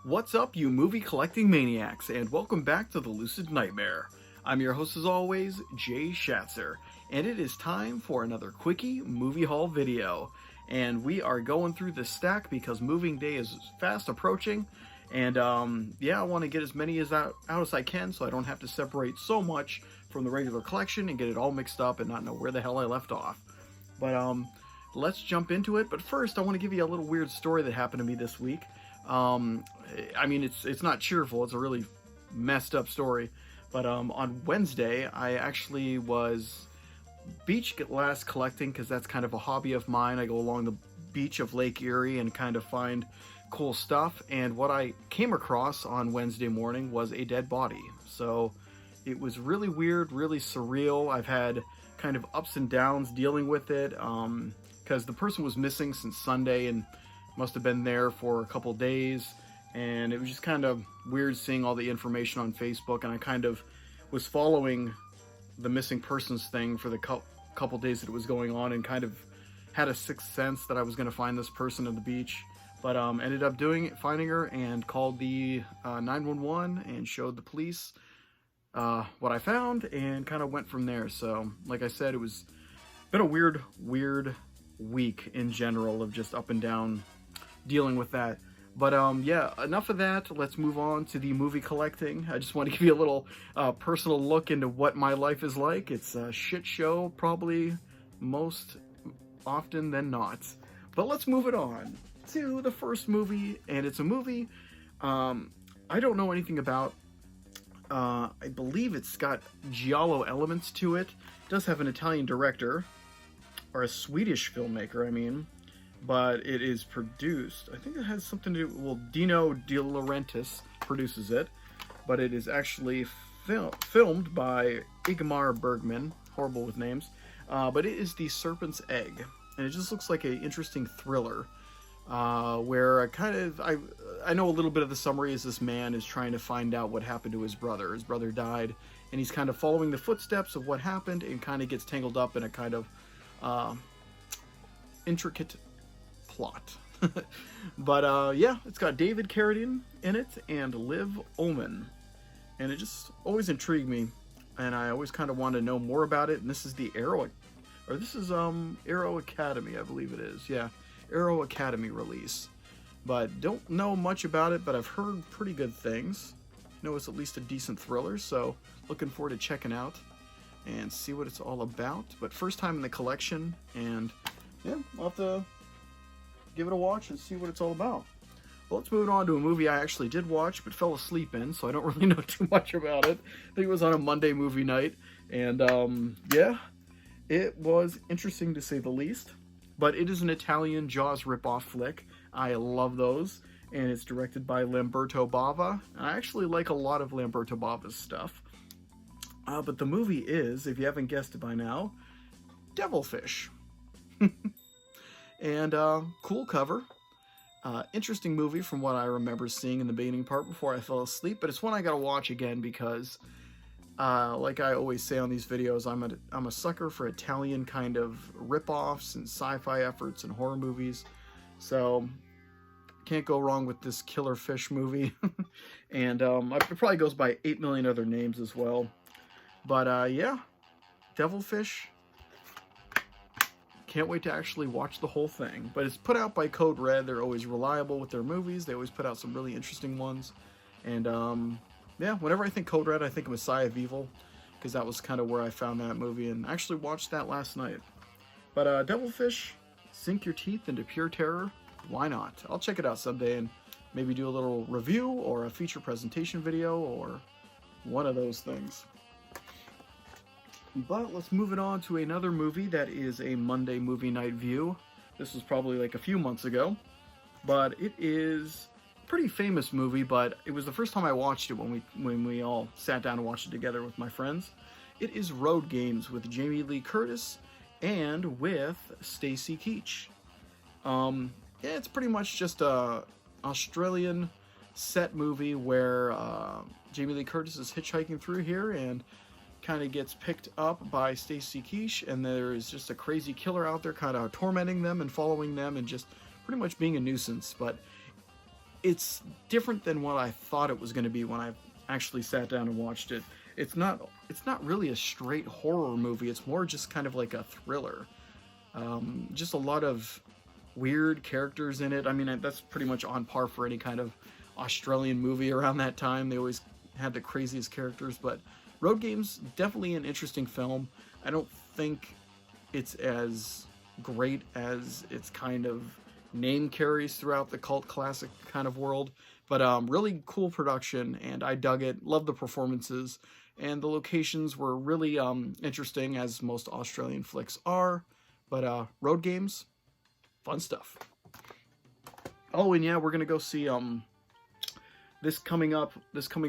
What's up, you movie collecting maniacs, and welcome back to the Lucid Nightmare. I'm your host as always, Jay Schatzer, and it is time for another Quickie movie haul video. And we are going through the stack because moving day is fast approaching, and I want to get as many out as I can so I don't have to separate so much from the regular collection and get it all mixed up and not know where the hell I left off. But let's jump into it. But first, I want to give you a little weird story that happened to me this week. It's not cheerful. It's a really messed up story. But on Wednesday, I actually was beach glass collecting because that's kind of a hobby of mine. I go along the beach of Lake Erie and kind of find cool stuff. And what I came across on Wednesday morning was a dead body. So it was really weird, really surreal. I've had kind of ups and downs dealing with it because the person was missing since Sunday and must have been there for a couple days, and it was just kind of weird seeing all the information on Facebook, and I kind of was following the missing persons thing for the couple days that it was going on and kind of had a sixth sense that I was going to find this person at the beach, but ended up finding her and called the 911 and showed the police what I found and kind of went from there. So like I said, it was been a weird week in general of just up and down dealing with that. But enough of that. Let's move on to the movie collecting. I just want to give you a little personal look into what my life is like. It's a shit show, probably most often than not. But let's move it on to the first movie, and it's a movie I don't know anything about. I believe it's got giallo elements to it. It does have an Italian director, or a Swedish filmmaker, I mean. But it is produced, I think it has something to do, well, Dino De Laurentiis produces it, but it is actually filmed by Ingmar Bergman, horrible with names, but it is The Serpent's Egg, and it just looks like an interesting thriller, where I know a little bit of the summary is this man is trying to find out what happened to his brother. His brother died, and he's kind of following the footsteps of what happened and kind of gets tangled up in a kind of intricate plot. But it's got David Carradine in it and Liv Ullmann, and it just always intrigued me, and I always kind of wanted to know more about it. And this is the Arrow Academy, I believe it is. Yeah, Arrow Academy release, but don't know much about it, but I've heard pretty good things. Know it's at least a decent thriller, so looking forward to checking out and see what it's all about. But first time in the collection, and yeah, I'll have to give it a watch and see what it's all about. Well, let's move on to a movie I actually did watch but fell asleep in, so I don't really know too much about it. I think it was on a Monday movie night, and it was interesting to say the least. But it is an Italian Jaws ripoff flick. I love those, and it's directed by Lamberto Bava. And I actually like a lot of Lamberto Bava's stuff. But the movie is, if you haven't guessed it by now, Devilfish. And cool cover. Interesting movie from what I remember seeing in the beginning part before I fell asleep, but it's one I gotta watch again because like I always say on these videos, I'm a sucker for Italian kind of rip-offs and sci-fi efforts and horror movies, so can't go wrong with this Killer Fish movie. And it probably goes by 8 million other names as well. But Devilfish. Can't wait to actually watch the whole thing. But it's put out by Code Red. They're always reliable with their movies. They always put out some really interesting ones. And whenever I think Code Red, I think of Messiah of Evil, because that was kind of where I found that movie and actually watched that last night. But Devilfish, sink your teeth into pure terror. Why not? I'll check it out someday and maybe do a little review or a feature presentation video or one of those things. But let's move it on to another movie that is a Monday movie night view. This was probably like a few months ago, but it is a pretty famous movie, but it was the first time I watched it when we all sat down and watched it together with my friends. It is Road Games with Jamie Lee Curtis and with Stacy Keach. It's pretty much just a Australian set movie where Jamie Lee Curtis is hitchhiking through here and kind of gets picked up by Stacy Keach, and there is just a crazy killer out there kind of tormenting them and following them and just pretty much being a nuisance. But it's different than what I thought it was going to be when I actually sat down and watched it. It's not really a straight horror movie. It's more just kind of like a thriller. Just a lot of weird characters in it. I mean, that's pretty much on par for any kind of Australian movie around that time. They always had the craziest characters, but Road Game's definitely an interesting film. I don't think it's as great as its kind of name carries throughout the cult classic kind of world, but really cool production, and I dug it. Loved the performances, and the locations were really interesting, as most Australian flicks are. But Road Games, fun stuff. Oh, and yeah, we're gonna go see this coming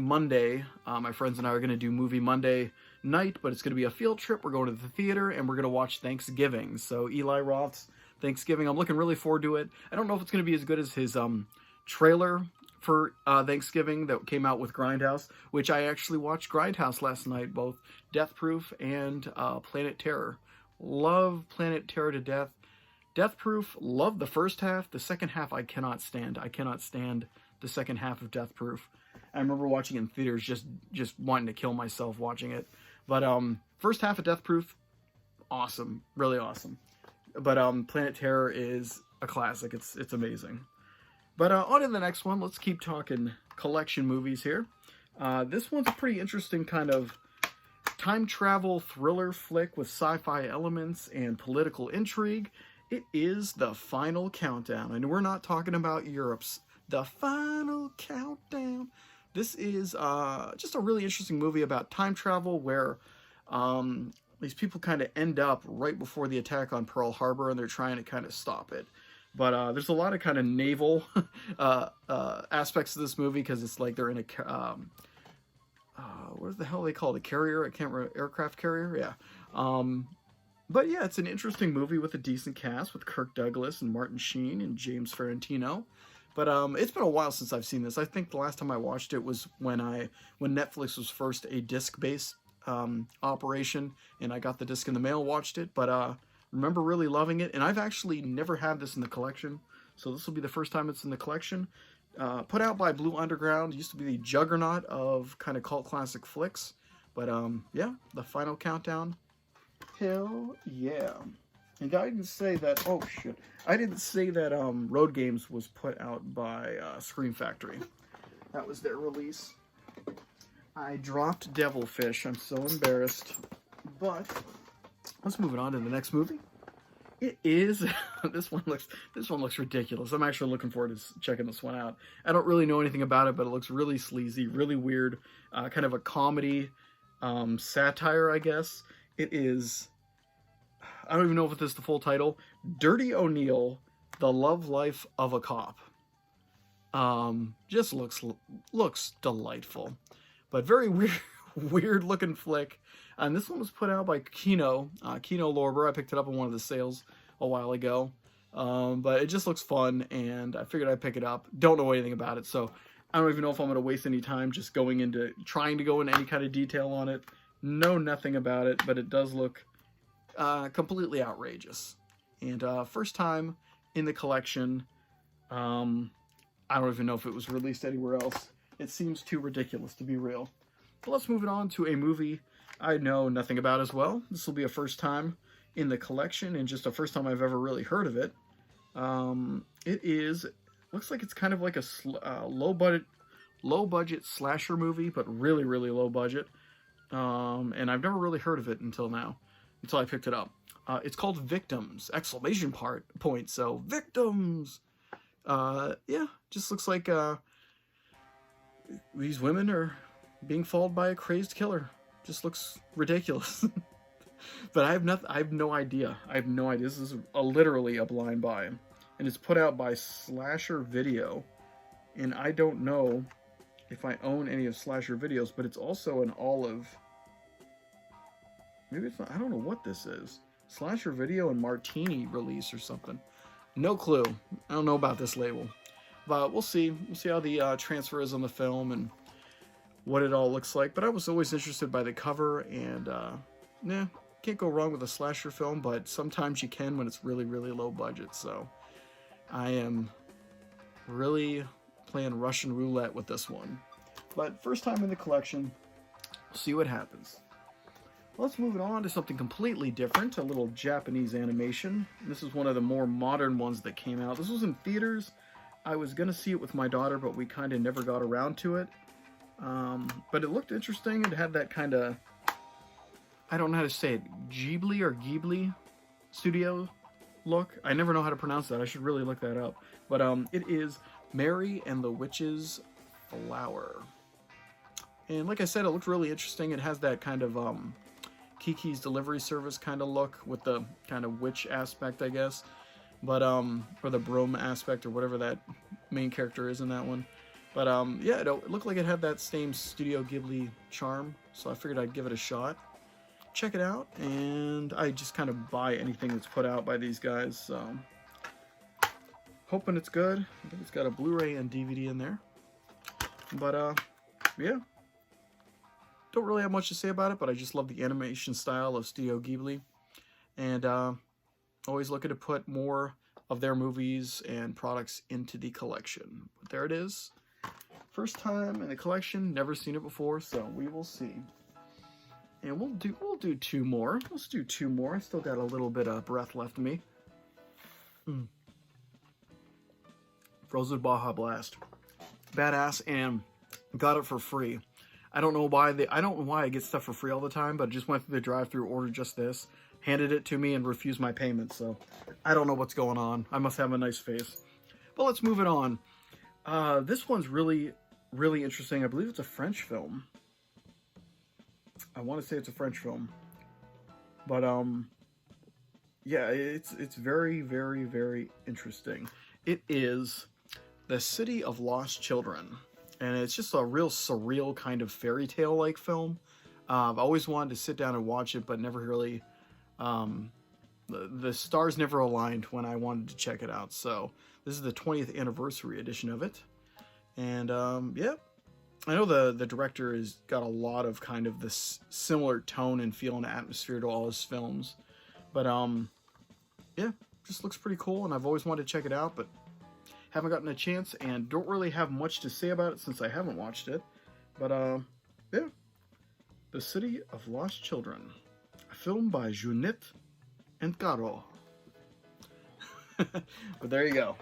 Monday. My friends and I are gonna do Movie Monday night, but it's gonna be a field trip. We're going to the theater and we're gonna watch Thanksgiving. So Eli Roth's Thanksgiving. I'm looking really forward to it. I don't know if it's gonna be as good as his trailer for Thanksgiving that came out with Grindhouse, which I actually watched Grindhouse last night, both Death Proof and Planet Terror. Love Planet Terror to death. Death Proof, love the first half. The second half I cannot stand. I cannot stand the second half of Death Proof. I remember watching it in theaters, just wanting to kill myself watching it. But first half of Death Proof, awesome, really awesome. But Planet Terror is a classic. It's amazing. But on to the next one. Let's keep talking collection movies here. This one's a pretty interesting kind of time travel thriller flick with sci-fi elements and political intrigue. It is The Final Countdown, and we're not talking about Europe's The Final Countdown. This is just a really interesting movie about time travel where these people kind of end up right before the attack on Pearl Harbor, and they're trying to kind of stop it. But there's a lot of kind of naval aspects of this movie, because it's like they're in a what the hell they call it? A carrier? I can't remember. Aircraft carrier? Yeah. But yeah, it's an interesting movie with a decent cast with Kirk Douglas and Martin Sheen and James Ferrantino. But it's been a while since I've seen this. I think the last time I watched it was when Netflix was first a disc-based operation, and I got the disc in the mail, watched it. But remember really loving it, and I've actually never had this in the collection, so this will be the first time it's in the collection. Put out by Blue Underground, used to be the juggernaut of kind of cult classic flicks. But yeah, The Final Countdown. Hell yeah. And I didn't say that, oh shit. I didn't say that Road Games was put out by Scream Factory. That was their release. I dropped Devilfish. I'm so embarrassed. But let's move on to the next movie. It is this one looks ridiculous. I'm actually looking forward to checking this one out. I don't really know anything about it, but it looks really sleazy, really weird, kind of a comedy satire, I guess. It is, I don't even know if this is the full title, Dirty O'Neill, The Love Life of a Cop. Just looks delightful, but very weird looking flick. And this one was put out by Kino Lorber. I picked it up in one of the sales a while ago. But it just looks fun, and I figured I'd pick it up. Don't know anything about it, so I don't even know if I'm going to waste any time just trying to go into any kind of detail on it. Know nothing about it, but it does look completely outrageous. And first time in the collection. I don't even know if it was released anywhere else. It seems too ridiculous to be real. But let's move it on to a movie I know nothing about as well. This will be a first time in the collection, and just a first time I've ever really heard of it. Looks like it's kind of like a low budget slasher movie, but really low budget. And I've never really heard of it until I picked it up. It's called Victims! Exclamation point. So Victims. Yeah, just looks like these women are being followed by a crazed killer. Just looks ridiculous. But I have no idea. This is literally a blind buy, and it's put out by Slasher Video, and I don't know if I own any of Slasher Videos, but it's also an Olive. Maybe it's not. I don't know what this is. Slasher Video and Martini release or something. No clue. I don't know about this label, but we'll see. We'll see how the transfer is on the film and what it all looks like. But I was always interested by the cover, and can't go wrong with a slasher film, but sometimes you can when it's really low budget. So I am really playing Russian roulette with this one. But first time in the collection, see what happens. Let's move it on to something completely different, a little Japanese animation. This is one of the more modern ones that came out. This was in theaters. I was going to see it with my daughter, but we kind of never got around to it. But it looked interesting. It had that kind of, I don't know how to say it, Ghibli studio look. I never know how to pronounce that. I should really look that up. But it is Mary and the Witch's Flower. And like I said, it looked really interesting. It has that kind of Kiki's Delivery Service kind of look with the kind of witch aspect, I guess. But, or the broom aspect or whatever that main character is in that one. But, yeah, it looked like it had that same Studio Ghibli charm. So I figured I'd give it a shot. Check it out. And I just kind of buy anything that's put out by these guys. So, hoping it's good. I think it's got a Blu-ray and DVD in there. But, yeah. Don't really have much to say about it, but I just love the animation style of Studio Ghibli. And, always looking to put more of their movies and products into the collection. But there it is. First time in the collection, never seen it before, so we will see. And we'll do two more. Let's do two more. I still got a little bit of breath left in me. Frozen Baja Blast. Badass, and got it for free. I don't know why I get stuff for free all the time, but I just went through the drive-thru, ordered just this, handed it to me, and refused my payment. So I don't know what's going on. I must have a nice face. But let's move it on. This one's really, really interesting. I believe it's a French film. I want to say it's a French film. But yeah, it's very, very, very interesting. It is The City of Lost Children. And it's just a real surreal kind of fairy tale-like film. I've always wanted to sit down and watch it, but never really... the stars never aligned when I wanted to check it out. So this is the 20th anniversary edition of it. And yeah, I know the director has got a lot of kind of this similar tone and feel and atmosphere to all his films. But yeah, just looks pretty cool, and I've always wanted to check it out, but haven't gotten a chance, and don't really have much to say about it since I haven't watched it. But yeah, The City of Lost Children, a film by Junette and Caro. But there you go.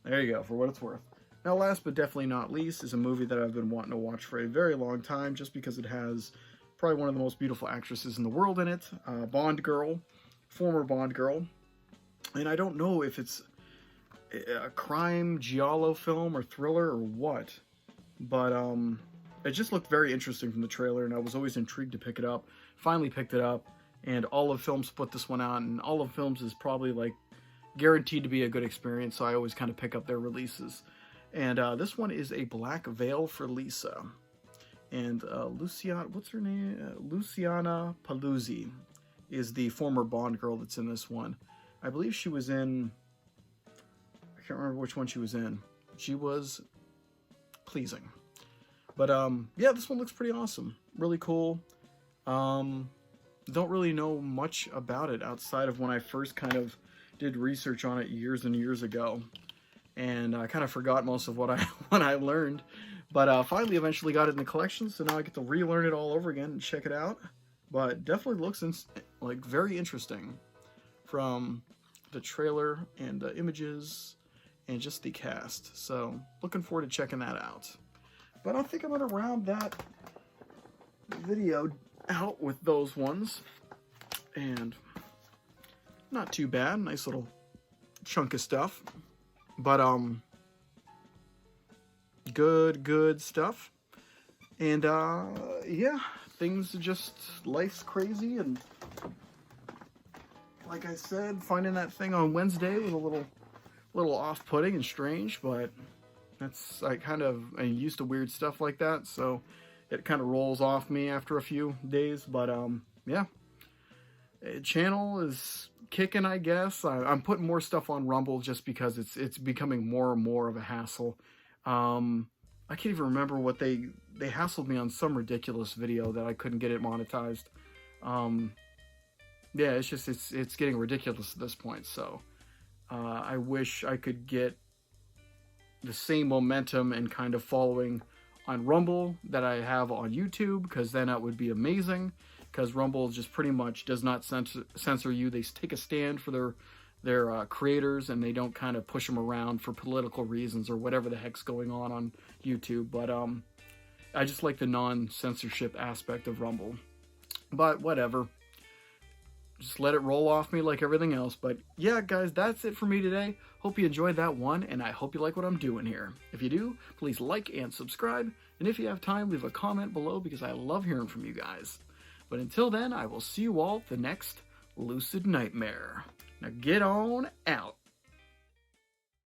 There you go, for what it's worth. Now, last but definitely not least is a movie that I've been wanting to watch for a very long time, just because it has probably one of the most beautiful actresses in the world in it, Bond girl, former Bond girl. And I don't know if it's a crime giallo film or thriller or what, but it just looked very interesting from the trailer, and I was always intrigued to pick it up. Finally picked it up, and Olive Films put this one out, and Olive Films is probably like guaranteed to be a good experience, so I always kind of pick up their releases. And this one is A Black Veil for Lisa, and what's her name? Luciana Paluzzi is the former Bond girl that's in this one. I believe she was in, I can't remember which one she was in. She was pleasing. But yeah, this one looks pretty awesome. Really cool. Don't really know much about it outside of when I first kind of did research on it years and years ago. And I kind of forgot most of what I learned. But finally eventually got it in the collection, so now I get to relearn it all over again and check it out. But definitely looks like very interesting from the trailer and the images and just the cast. So looking forward to checking that out. But I think I'm going to round that video out with those ones. And not too bad. Nice little chunk of stuff. But good stuff. And yeah, things are just, life's crazy, and like I said, finding that thing on Wednesday was a little off-putting and strange, but that's, I'm used to weird stuff like that, so it kind of rolls off me after a few days. But yeah, channel is kicking, I guess. I'm putting more stuff on Rumble just because it's becoming more and more of a hassle. I can't even remember what they hassled me on some ridiculous video that I couldn't get it monetized. Yeah, it's just it's getting ridiculous at this point. So I wish I could get the same momentum and kind of following on Rumble that I have on YouTube, because then that would be amazing, because Rumble just pretty much does not censor you. They take a stand for their creators, and they don't kind of push them around for political reasons or whatever the heck's going on YouTube. But I just like the non-censorship aspect of Rumble. But whatever. Just let it roll off me like everything else. But yeah, guys, that's it for me today. Hope you enjoyed that one, and I hope you like what I'm doing here. If you do, please like and subscribe. And if you have time, leave a comment below, because I love hearing from you guys. But until then, I will see you all at the next Lucid Nightmare. Now get on out.